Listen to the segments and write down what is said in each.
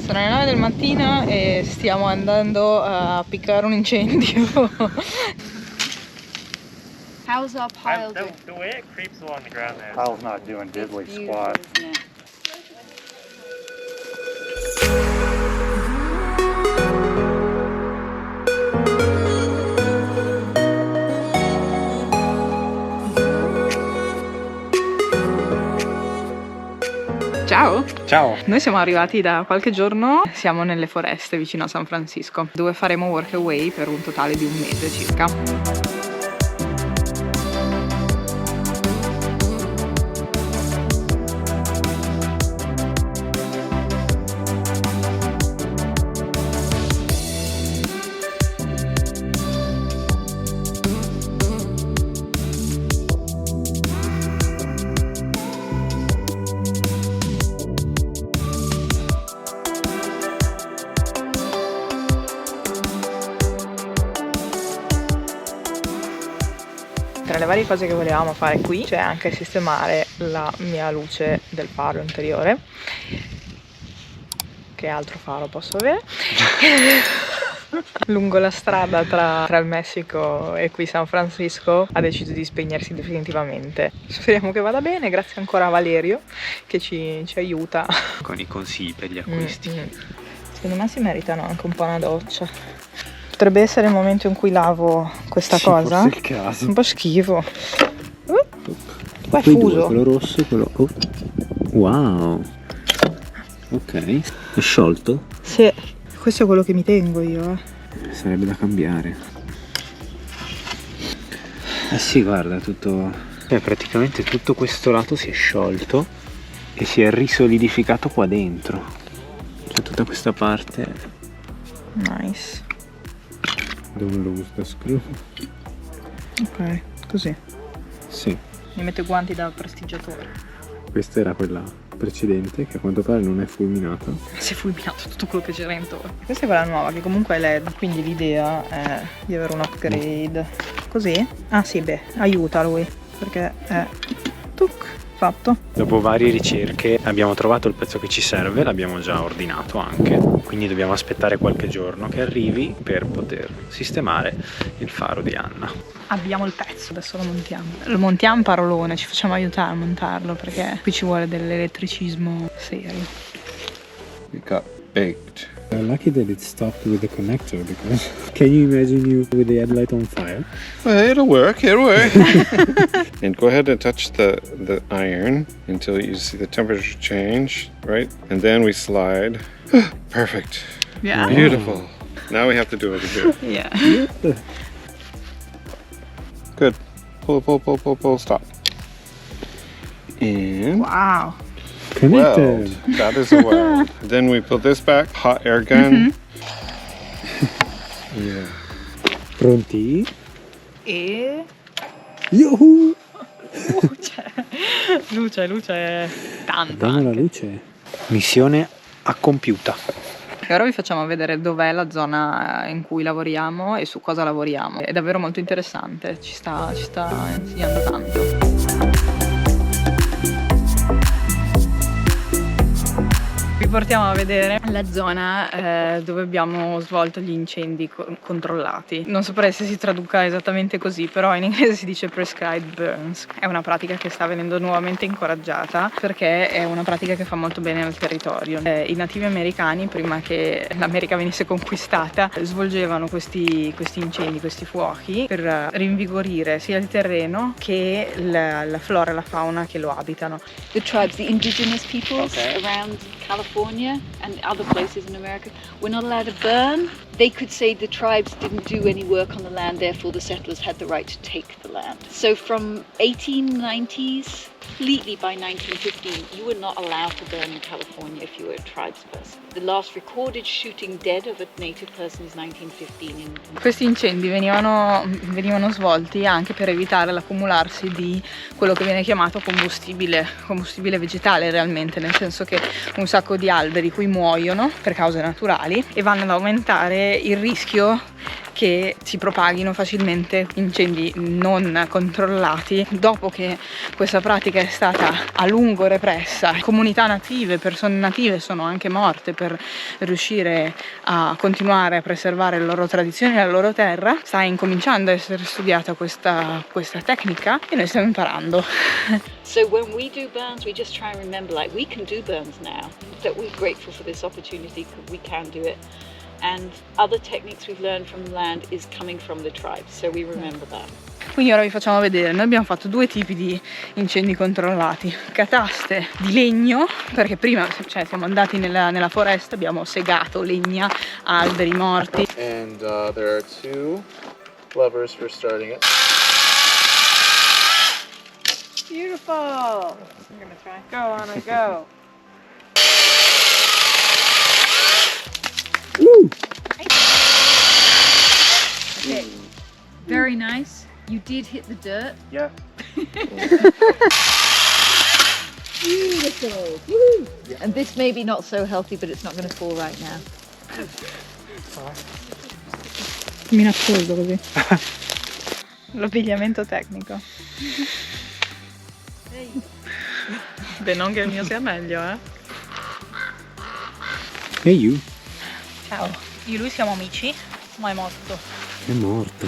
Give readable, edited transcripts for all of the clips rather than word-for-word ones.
Sono le 9 del mattino e stiamo andando a piccare un incendio. How's our pile doing? The way it creeps along the ground there. Pile's not doing diddly squat. Isn't it? Ciao! Ciao! Noi siamo arrivati da qualche giorno, siamo nelle foreste vicino a San Francisco, dove faremo workaway per un totale di un mese circa. Tra le varie cose che volevamo fare qui c'è anche sistemare la mia luce del faro interiore. Che altro faro posso avere? Lungo la strada tra il Messico e qui San Francisco ha deciso di spegnersi definitivamente. Speriamo che vada bene, grazie ancora a Valerio che ci aiuta Con i consigli per gli acquisti. Secondo me si meritano anche un po' una doccia. Potrebbe essere il momento in cui lavo questa cosa. Forse è il caso. Un po' schifo. Qua è Quei due, fuso. quello rosso e quello... Oh. Wow! Ok. È sciolto? Sì, questo è quello che mi tengo io. Sarebbe da cambiare. Eh sì, guarda, tutto... praticamente tutto questo lato si è sciolto e si è risolidificato qua dentro. Cioè tutta questa parte... Nice. Don't lose the screw. Ok, così. Sì. Mi metto i guanti da prestigiatore. Questa era quella precedente che a quanto pare non è fulminata. Si è fulminato tutto quello che c'era intorno. Questa è quella nuova che comunque è LED, quindi l'idea è di avere un upgrade. Così? Ah sì, beh, aiuta lui, perché è fatto. Dopo varie ricerche abbiamo trovato il pezzo che ci serve, l'abbiamo già ordinato anche, quindi dobbiamo aspettare qualche giorno che arrivi per poter sistemare il faro di Anna. Abbiamo il pezzo, adesso lo montiamo. Lo montiamo parolone, ci facciamo aiutare a montarlo perché qui ci vuole dell'elettricismo serio. We got baked. I'm lucky that it stopped with the connector because can you imagine you with the headlight on fire? Well, it'll work. And go ahead and touch the iron until you see the temperature change, right? And then we slide. Perfect. Yeah. Beautiful. Now we have to do it here. Yeah. Good. Pull. Stop. And Wow. weld. That is a weld. Then we pull this back. Hot air gun. Yeah. Pronti? E Yuhu! luce tanta. Diamo la Anche. luce. Missione accompiuta. E ora vi facciamo vedere dov'è la zona in cui lavoriamo e su cosa lavoriamo. È davvero molto interessante, ci sta insegnando tanto. Vi portiamo a vedere la zona dove abbiamo svolto gli incendi controllati. Non saprei se si traduca esattamente così, però in inglese si dice prescribed burns. È una pratica che sta venendo nuovamente incoraggiata perché è una pratica che fa molto bene al territorio. I nativi americani, prima che l'America venisse conquistata, svolgevano questi incendi, questi fuochi per rinvigorire sia il terreno che la flora e la fauna che lo abitano. The tribes, the indigenous peoples around California and other places in America, were not allowed to burn. They could say the tribes didn't do any work on the land, therefore the settlers had the right to take the land. So from 1890s, completely by 1915, you were not allowed to burn in California if you were a tribesperson. The last recorded shooting dead of a native person is 1915. Questi incendi venivano svolti anche per evitare l'accumularsi di quello che viene chiamato combustibile vegetale realmente, nel senso che un sacco di alberi cui muoiono per cause naturali e vanno ad aumentare il rischio che si propaghino facilmente incendi non controllati. Dopo che questa pratica è stata a lungo repressa, comunità native, persone native sono anche morte per riuscire a continuare a preservare le loro tradizioni e la loro terra. Sta incominciando a essere studiata questa tecnica e noi stiamo imparando. So when we do burns, we just try and remember, like, we can do burns now, that we're grateful for this opportunity, we can do it. And other techniques we've learned from the land is coming from the tribes, so we remember that. Quindi ora vi facciamo vedere, noi abbiamo fatto due tipi di incendi controllati: cataste di legno, perché prima siamo andati nella foresta, abbiamo segato legna, alberi morti. And there are 2 levers for starting it. Beautiful! I'm gonna try. Go on and go! Okay, very nice. You did hit the dirt. Yeah. Beautiful. Woo! And this may be not so healthy, but it's not going to fall right now. Minaccoso così. L'abbigliamento tecnico. Beh, non che il mio sia meglio, eh. E you? Ciao. Io e lui siamo amici, ma è morto È morto.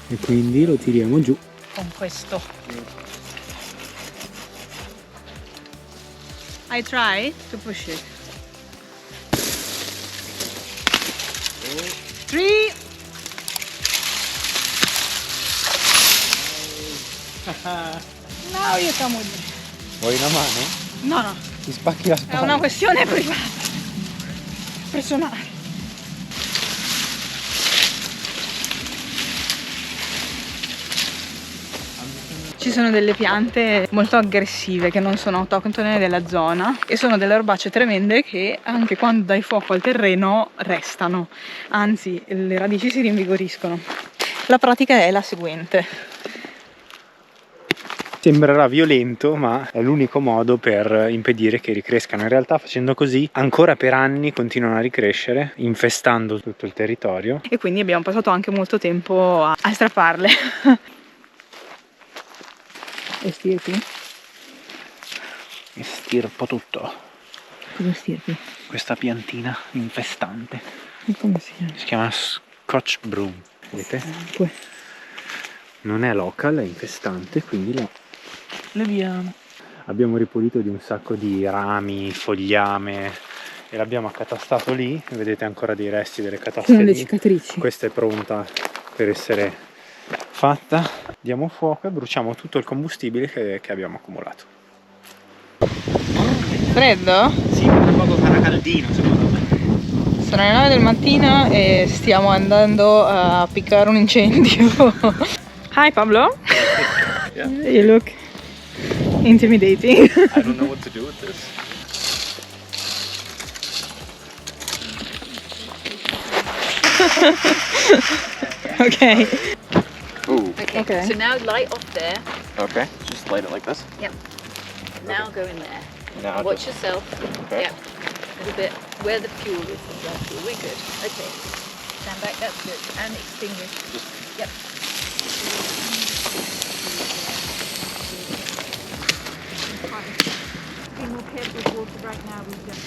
E quindi lo tiriamo giù. con questo. I try to push it. 3. Now you come with me. Vuoi una mano? No, no, Ti spacchi la è spalla. una questione privata, personale. Ci sono delle piante molto aggressive che non sono autoctone della zona e sono delle erbacce tremende che anche quando dai fuoco al terreno restano, anzi le radici si rinvigoriscono. La pratica è la seguente. Sembrerà violento, ma è l'unico modo per impedire che ricrescano. In realtà, facendo così, ancora per anni continuano a ricrescere, infestando tutto il territorio. E quindi abbiamo passato anche molto tempo a strapparle. E stirpi? E stirpo tutto. Cosa stirpi? Questa piantina infestante. E come si chiama? Si chiama Scotch Broom. Vedete? Qui. Non è local, è infestante, quindi la leviamo. Abbiamo ripulito di un sacco di rami, fogliame e l'abbiamo accatastato lì. Vedete ancora dei resti delle cataste Sono le lì. cicatrici. Questa è pronta per essere fatta. Diamo fuoco e bruciamo tutto il combustibile che abbiamo accumulato. Freddo? Sì, tra poco farà caldino secondo me. Sono le 9 del mattino e stiamo andando a piccare un incendio. Hi Pablo. Yeah. You look intimidating. I don't know what to do with this. Ok. Ooh. Okay. So now light off there. Okay. Just light it like this. Now go in there. Now Watch just, yourself. okay. Yeah. A little bit where the fuel is. Exactly. We're good. Okay. Stand back. That's good. And extinguish. Yep. Be more careful with water right now. We've got.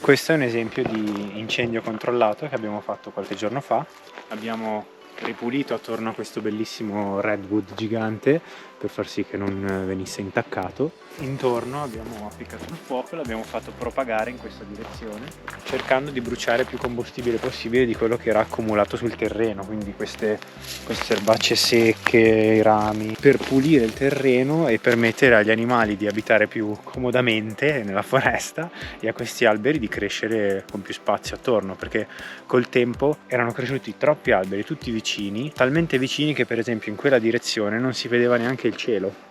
Questo è un esempio di incendio controllato che abbiamo fatto qualche giorno fa. Abbiamo ripulito attorno a questo bellissimo redwood gigante per far sì che non venisse intaccato. Intorno abbiamo appiccato il fuoco e l'abbiamo fatto propagare in questa direzione, cercando di bruciare più combustibile possibile di quello che era accumulato sul terreno, quindi queste erbacce secche, i rami, per pulire il terreno e permettere agli animali di abitare più comodamente nella foresta e a questi alberi di crescere con più spazio attorno, perché col tempo erano cresciuti troppi alberi tutti vicini, talmente vicini che per esempio in quella direzione non si vedeva neanche il cielo.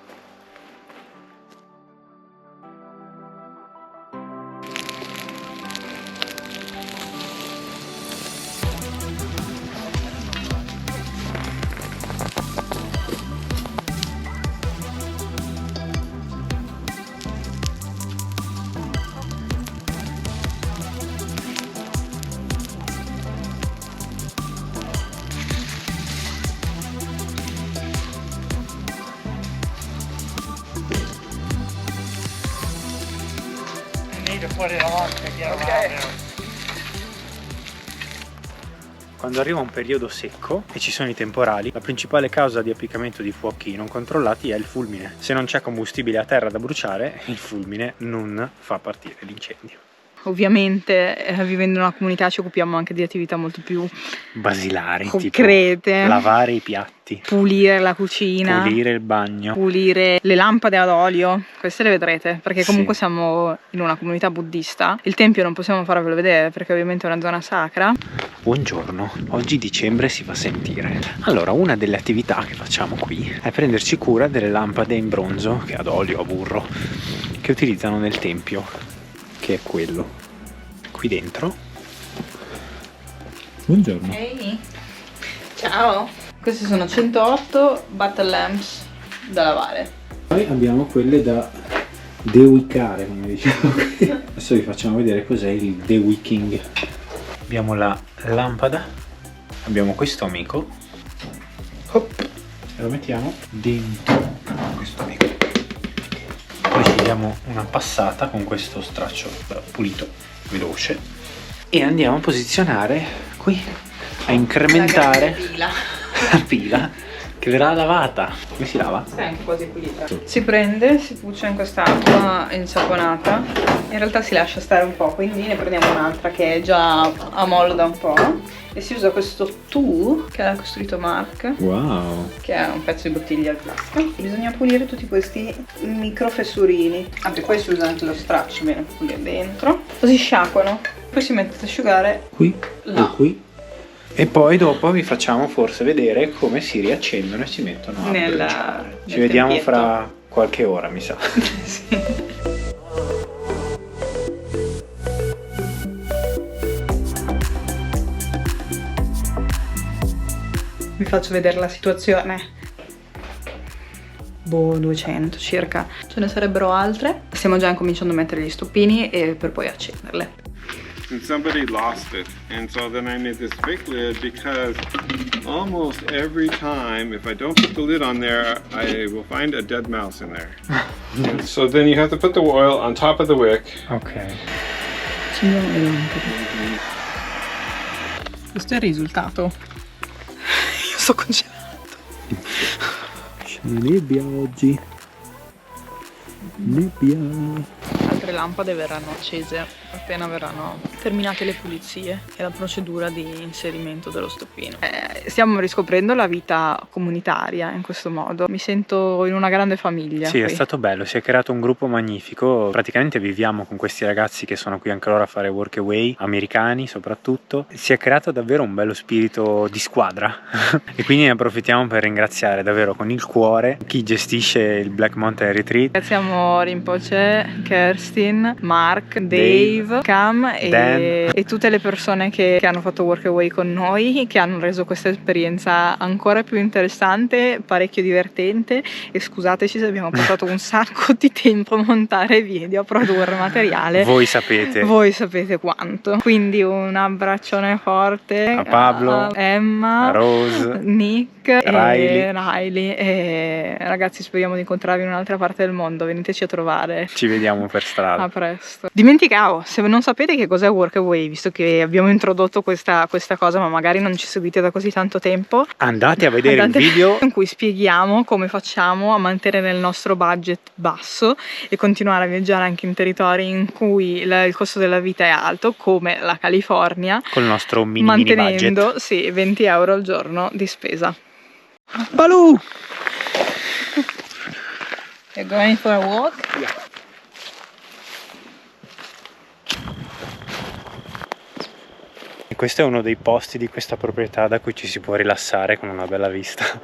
to put it on to get around there. Quando arriva un periodo secco e ci sono i temporali, la principale causa di appiccamento di fuochi non controllati è il fulmine. Se non c'è combustibile a terra da bruciare, il fulmine non fa partire l'incendio. Ovviamente vivendo in una comunità ci occupiamo anche di attività molto più Basilari, concrete, tipo lavare i piatti, pulire la cucina, pulire il bagno, pulire le lampade ad olio, queste le vedrete perché comunque Sì. siamo in una comunità buddista. Il tempio non possiamo farvelo vedere perché ovviamente è una zona sacra. Buongiorno, oggi dicembre si fa sentire. Allora, una delle attività che facciamo qui è prenderci cura delle lampade in bronzo, che ad olio, a burro, che utilizzano nel tempio, che è quello qui dentro. Buongiorno. Ehi, ciao! Queste sono 108 battle lamps da lavare. Poi abbiamo quelle da dewickare, come diciamo qui. Adesso vi facciamo vedere cos'è il dewicking. Abbiamo la lampada, abbiamo questo amico. Hop, e lo mettiamo dentro questo amico. Poi ci diamo una passata con questo straccio pulito, veloce, e andiamo a posizionare qui, a incrementare La la pila che verrà lavata. Come si lava? è anche quasi pulita. Si prende, si puccia in quest'acqua insaponata, in realtà si lascia stare un po', quindi ne prendiamo un'altra che è già a mollo da un po' e si usa questo tool che ha costruito Mark, Wow! che è un pezzo di bottiglia al plastica. Bisogna pulire tutti questi micro fessurini, anche poi si usa anche lo straccio, bene, pulire dentro, così sciacquano, poi si mette ad asciugare Qui là. o qui. E poi dopo vi facciamo forse vedere come si riaccendono e si mettono a bruciare. Ci nel vediamo tempietto. fra qualche ora, mi sa. Sì. Vi faccio vedere la situazione. Boh, 200 circa. Ce ne sarebbero altre. Stiamo già incominciando a mettere gli stoppini e per poi accenderle. And somebody lost it, and so then I made this big lid because almost every time if I don't put the lid on there I will find a dead mouse in there. And so then you have to put the oil on top of the wick. Ok. Accendiamo le lampade. Questo è il risultato. Io sto congelato. C'è nebbia oggi. Nebbia. Altre lampade verranno accese appena verranno terminate le pulizie e la procedura di inserimento dello stoppino. Stiamo riscoprendo la vita comunitaria in questo modo. Mi sento in una grande famiglia. Sì, è qui. stato bello, si è creato un gruppo magnifico. Praticamente viviamo con questi ragazzi che sono qui anche loro a fare workaway, americani soprattutto. Si è creato davvero un bello spirito di squadra e quindi ne approfittiamo per ringraziare davvero con il cuore chi gestisce il Black Mountain Retreat. Ringraziamo Rinpoche, Kerstin, Mark, Dave, Cam Dan. e tutte le persone che hanno fatto workaway con noi, che hanno reso questa esperienza ancora più interessante, parecchio divertente, e scusateci se abbiamo passato un sacco di tempo a montare video, a produrre materiale. Voi sapete. Voi sapete quanto. Quindi un abbraccione forte A Pablo, a Emma, a Rose, Nick Riley. e Riley. E ragazzi, speriamo di incontrarvi in un'altra parte del mondo. Veniteci a trovare. Ci vediamo per strada. A presto. Dimenticavo, se non sapete che cos'è Workaway, visto che abbiamo introdotto questa cosa, ma magari non ci seguite da così tanto tempo, Andate a vedere andate il video. in cui spieghiamo come facciamo a mantenere il nostro budget basso e continuare a viaggiare anche in territori in cui il costo della vita è alto, come la California, Col nostro mini mantenendo budget. sì, 20 euro al giorno di spesa. Baloo! You're going for a walk? E questo è uno dei posti di questa proprietà da cui ci si può rilassare con una bella vista.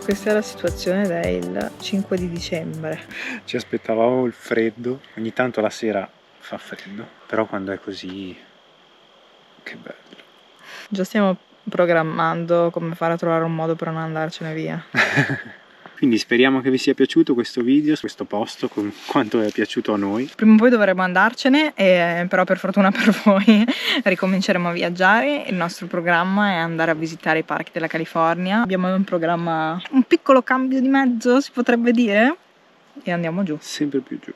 Questa è la situazione del 5 di dicembre. Ci aspettavamo il freddo, ogni tanto la sera fa freddo, però quando è così, che bello. Già stiamo programmando come fare a trovare un modo per non andarcene via. Quindi speriamo che vi sia piaciuto questo video, questo posto, con quanto è piaciuto a noi. Prima o poi dovremo andarcene, però per fortuna per voi ricominceremo a viaggiare. Il nostro programma è andare a visitare i parchi della California. Abbiamo in programma un piccolo cambio di mezzo, si potrebbe dire, e andiamo giù. Sempre più giù.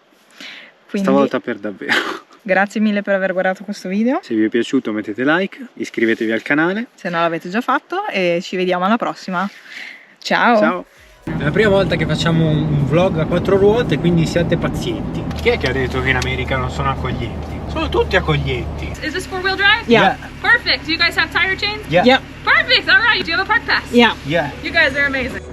Quindi, stavolta per davvero. Grazie mille per aver guardato questo video. Se vi è piaciuto mettete like, iscrivetevi al canale. Se non l'avete già fatto, e ci vediamo alla prossima. Ciao! Ciao! È la prima volta che facciamo un vlog a 4 ruote, quindi siate pazienti. Chi è che ha detto che in America non sono accoglienti? Sono tutti accoglienti. Is this 4-wheel drive? Yeah. Perfect. Do you guys have tire chains? Yeah. Yeah. Perfect. All right. Do you have a park pass? Yeah. Yeah. You guys are amazing.